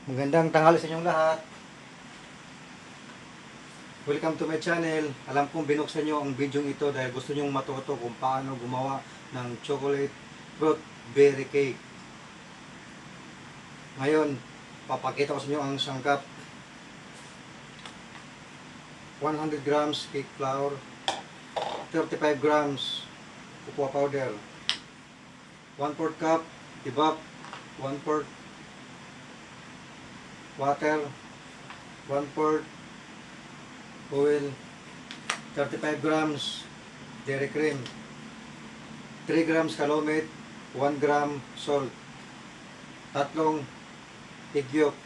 Magandang tanghali sa inyong lahat. Welcome to my channel. Alam kong binuksan nyo ang video ito dahil gusto nyong matuto kung paano gumawa ng chocolate fruit berry cake. Ngayon, papakita ko sa inyo ang sangkap. 100 grams cake flour, 35 grams cocoa powder, 1/4 cup tibap, 1/4 water, 1/4 oil, 35 grams dairy cream, 3 grams calomate, 1 gram salt, tatlong egg yolk,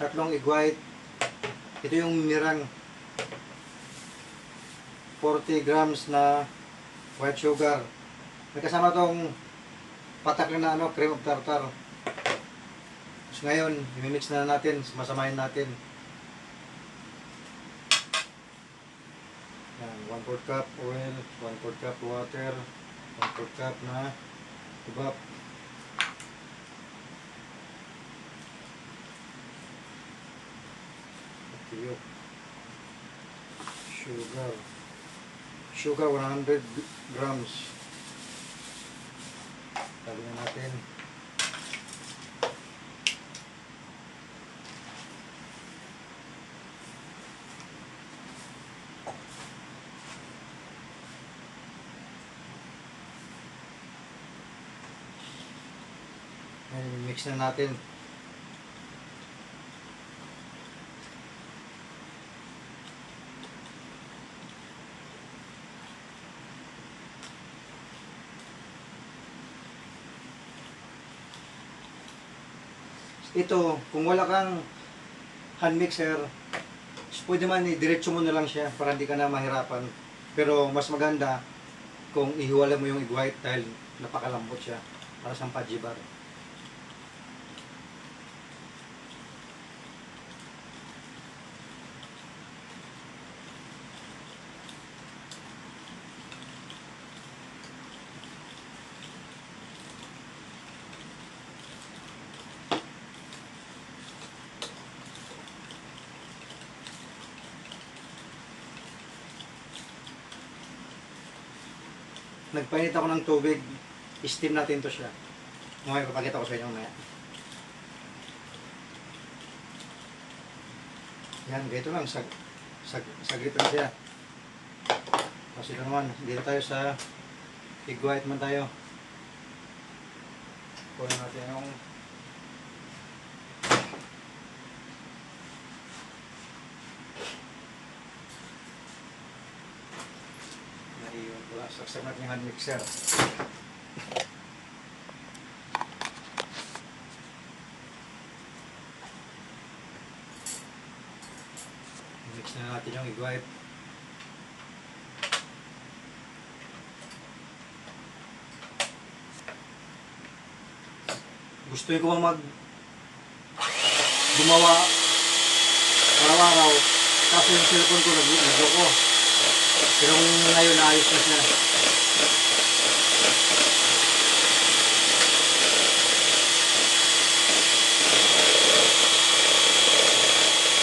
tatlong egg white. Ito yung nirang 40 grams na white sugar. May kasama tong patak na cream of tartar. So ngayon, i-mix na natin, masamahin natin. Yan, 1/4 cup oil, 1/4 cup water, 1/4 cup na tibap. Sugar 100 grams. Tabi na natin. Mix na natin. Ito, kung wala kang hand mixer, pwede man i-diretso mo na lang siya para hindi ka na mahirapan. Pero mas maganda kung ihiwala mo yung egg white dahil napakalambot siya para sa fudgy bar. Nagpainit ako ng tubig, steam natin to siya. Ngayon, papakita ko sa inyo maya. Yan, ganito lang, saglit lang siya. Kasi ito naman, dito tayo sa egg white man tayo. Kunin natin yung saksak natin yung hand mixer. Mix na natin yung egg white. Gusto ko gumawa araw-araw kasi yung cellphone ko nagloko. Pero ngayon naayos na siya.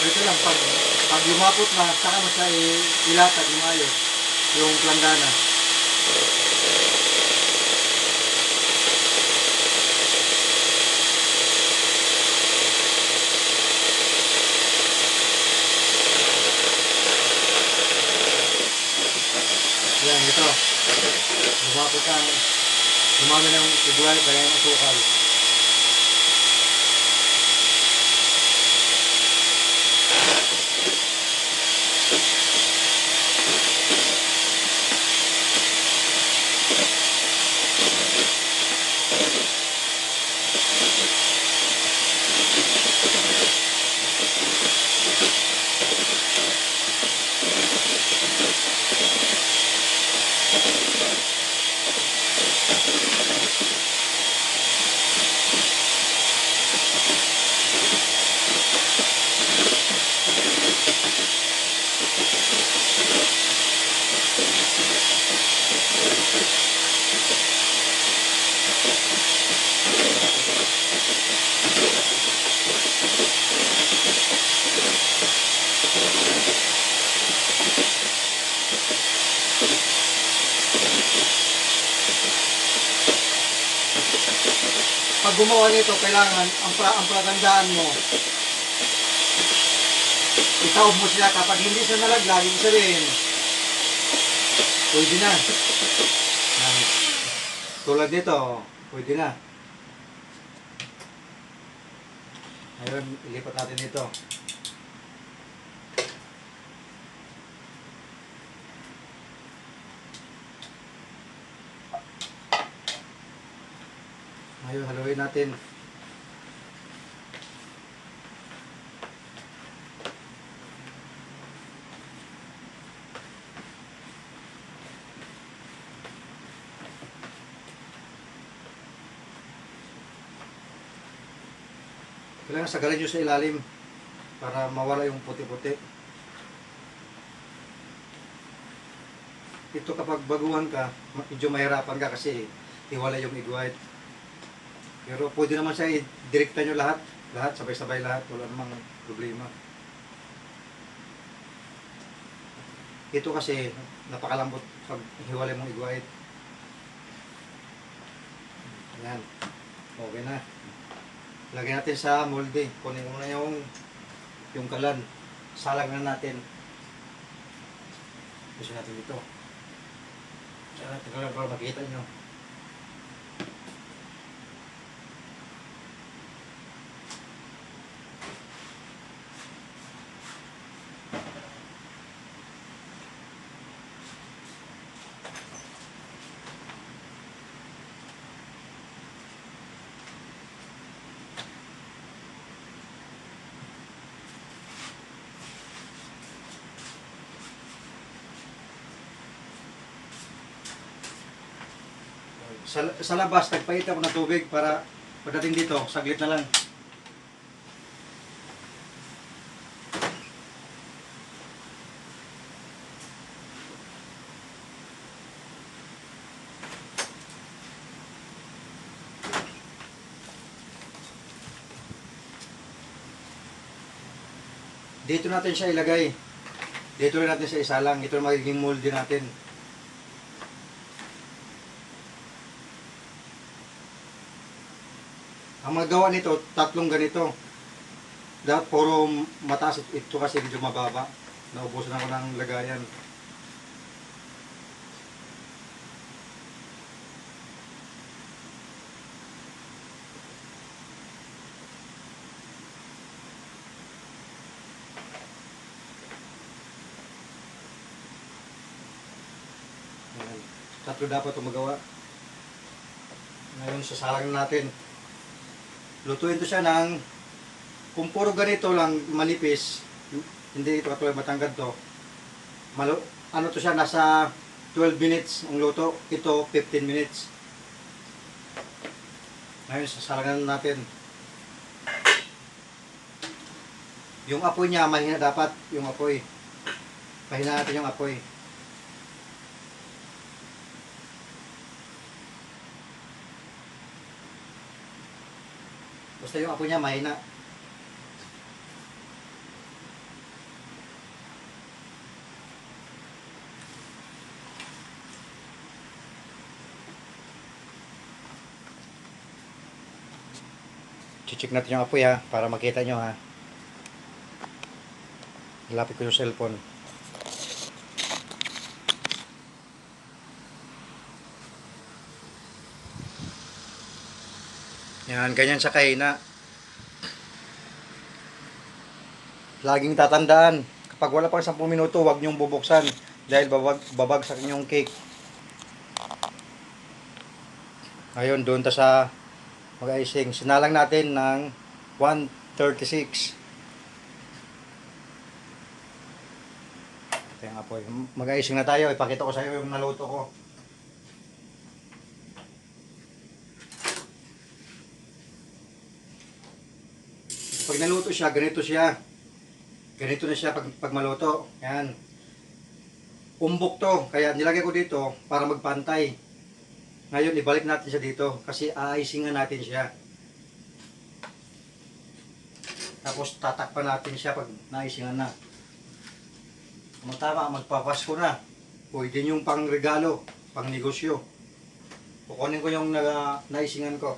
Ito lang, pag lumapot na, saka mo siya ilatag yung ayos, yung planggana. Yan, ito. Lumapot na, dumami ng igway, kaya yung asukal. pag gumawa nito, kailangan ang pagandaan mo, itaob mo sila. Kapag hindi sila nalaglag, ibig sabihin, pwede na. Yan. Tulad nito, pwede na. Ngayon, ilipat natin dito. Ngayon, haluin natin. Kailangan sagalan nyo sa ilalim para mawala yung puti-puti. Ito kapag baguhan ka, medyo mahirapan ka kasi iwala yung egg white. Pero pwede naman siya i-direkta nyo lahat. Lahat, sabay-sabay lahat. Wala namang problema. Ito kasi napakalambot pag hiwalay mong egg white. Ayan. Okay na. Lagyan natin sa molde. Kunin mo na yung kalan. Salang na natin. Gusto natin dito. Salang natin kalan para makita nyo. Sa labas, nagpait ako ng tubig para pagdating dito, saglit na lang. Dito natin siya ilagay. Dito rin natin siya isalang. Ito na magiging molde natin. Ang magawa nito, tatlong ganito. Dapat puro mataas. Ito kasi medyo mababa. Naubusan ako ng lagayan. Ayan. Tatlo dapat ito magawa. Ngayon, sasalang natin. Lutuin to siya ng, kung puro ganito lang manipis, hindi ito katulad matangkad to, ano to siya, nasa 12 minutes ang luto. Ito 15 minutes. Ngayon sasalangan natin. Yung apoy niya mahina dapat, yung apoy mahina natin yung apoy. Basta yung apoy niya mahina. Check natin yung apoy ha, para makita nyo ha. Lapit ko yung cellphone. Yan, ganyan siya kahina. Laging tatandaan, kapag wala pang 10 minuto, huwag nyong bubuksan dahil babagsak yung cake. Ngayon, doon ta sa mag-icing. Sinalang natin ng 136. Ito yung apoy. Mag-icing na tayo. Ipakita ko sa iyo yung naluto ko. Pag naluto siya, ganito siya. Ganito na siya pag maluto. Yan. Umbok to. Kaya nilagay ko dito para magpantay. Ngayon, ibalik natin siya dito. Kasi a-icingan natin siya. Tapos tatakpan natin siya pag na-icingan na. Kung tama, magpapasko na. Pwede yung pang regalo, pang negosyo. Kukunin ko yung na-icingan ko.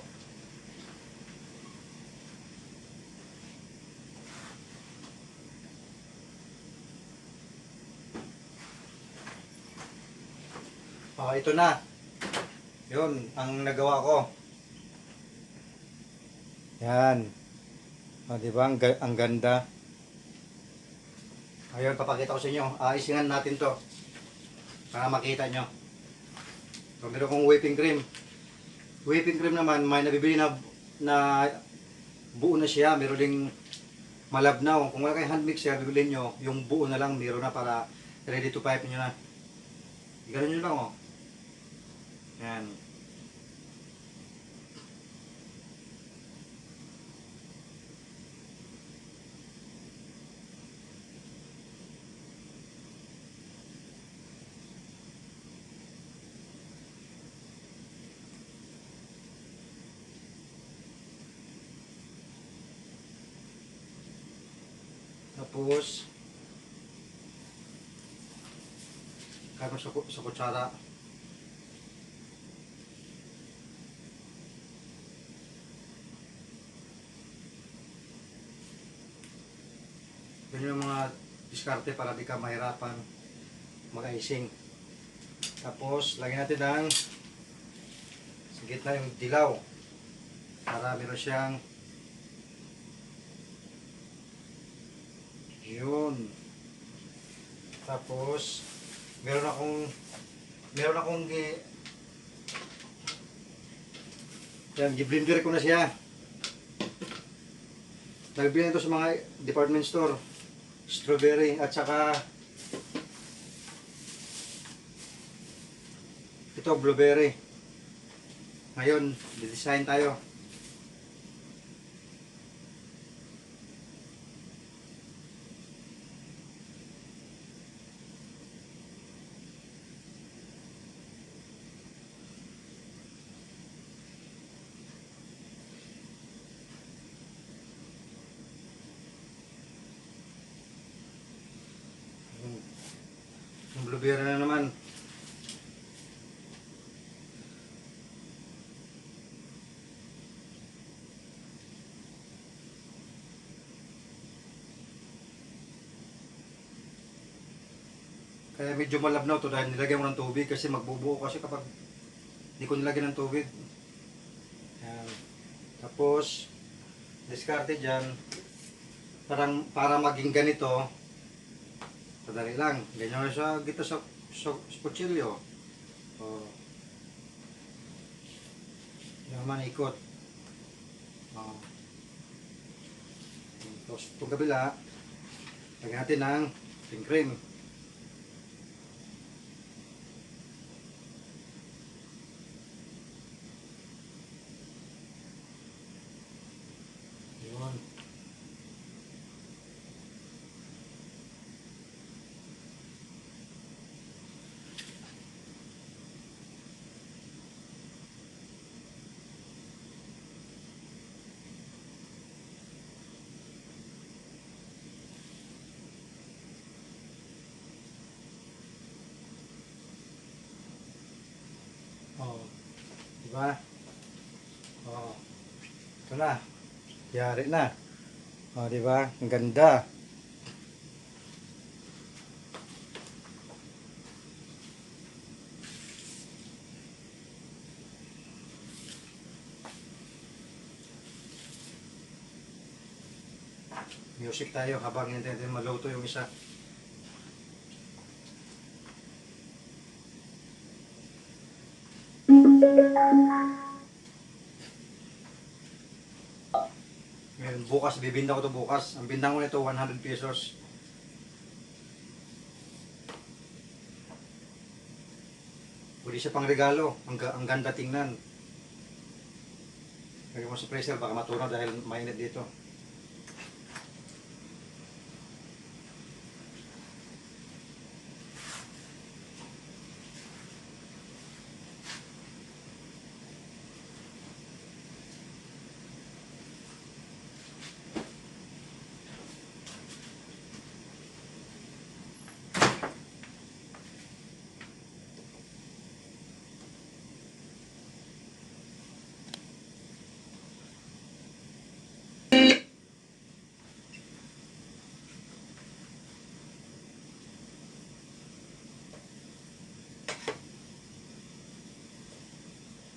Ito na. Yun, ang nagawa ko. Yan. Di ba? Ang ganda. Ayun, papakita ko sa inyo. Isingan natin to. Para makita nyo. So, meron kong whipping cream. Whipping cream naman, may nabibili na buo na siya. Meron ding malabnaw. Kung wala kayong hand mixer, bibili nyo. Yung buo na lang, meron na para ready to pipe nyo na. Ganun nyo lang, oh. Yan. Tapos, kaya sa kutsara. Yan yung mga diskarte para di ka mahirapan mag-icing. Tapos, lagyan natin ng sa gitna yung dilaw para meron siyang yun. Tapos, meron akong yan, i-blender ko na siya. Nagbili nito sa mga department store. Strawberry at saka ito blueberry. Ngayon, design tayo. Yung blueberry na naman. Kaya medyo malabnaw to dahil nilagyan mo ng tubig kasi magbubuo kasi kapag hindi ko nilagyan ng tubig. Yan. Tapos, diskarte dyan. Para maging ganito, sadali lang. Ganyan na siya gito sa kutsilyo. O, yan naman ikot. O. Tapos, itong kabila, lagyan natin ng whipping cream. Yun. Oh, diba? Oh, ito na. Yari na. Oh, diba? Ang ganda. Music tayo habang hindi natin maluto yung isa. Ngayon, bukas, bibinda ko to bukas. Ang bindang ko nito, 100 pesos. Pwede siya pang regalo. Ang ganda tingnan. Lagyan mo sa freezer, baka matunaw dahil mainit dito.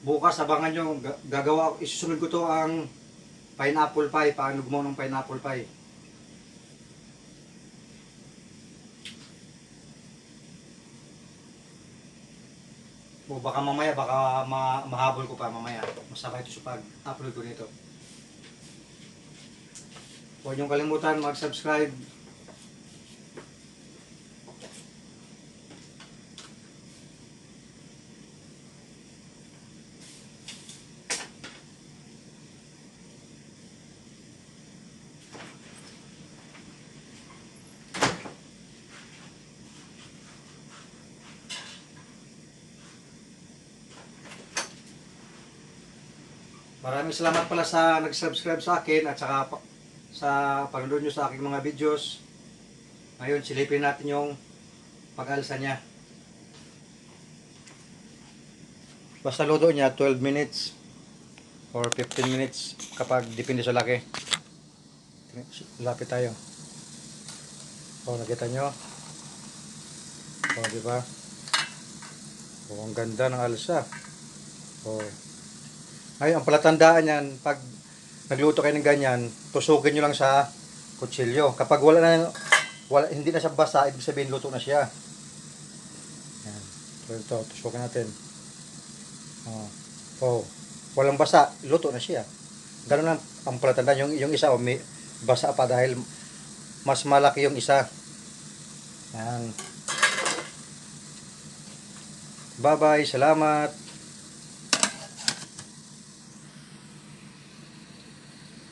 Bukas abangan nyo, gagawa, isusunod ko to ang pineapple pie. Paano gumawa ng pineapple pie. O baka mamaya, baka mahabol ko pa mamaya. Masabay ito sa pag-upload ko nito. Huwag niyong kalimutan mag-subscribe. Maraming salamat pala sa nag-subscribe sa akin at saka sa panonood nyo sa aking mga videos. Ngayon, silipin natin yung pag-alsa niya. Basta luto niya 12 minutes or 15 minutes kapag depende sa laki. Lapit tayo. O, nakita nyo? O, diba? O, ang ganda ng alsa. O, ngayon, ang palatandaan yan, pag nagluto kayo ng ganyan, tusukin nyo lang sa kutsilyo. Kapag hindi na siya basa, ibig sabihin luto na siya. Yan. So ito, tusukin natin. Walang basa, luto na siya. Ganun lang ang palatandaan. Yung isa, may basa pa dahil mas malaki yung isa. Yan. Bye-bye, salamat.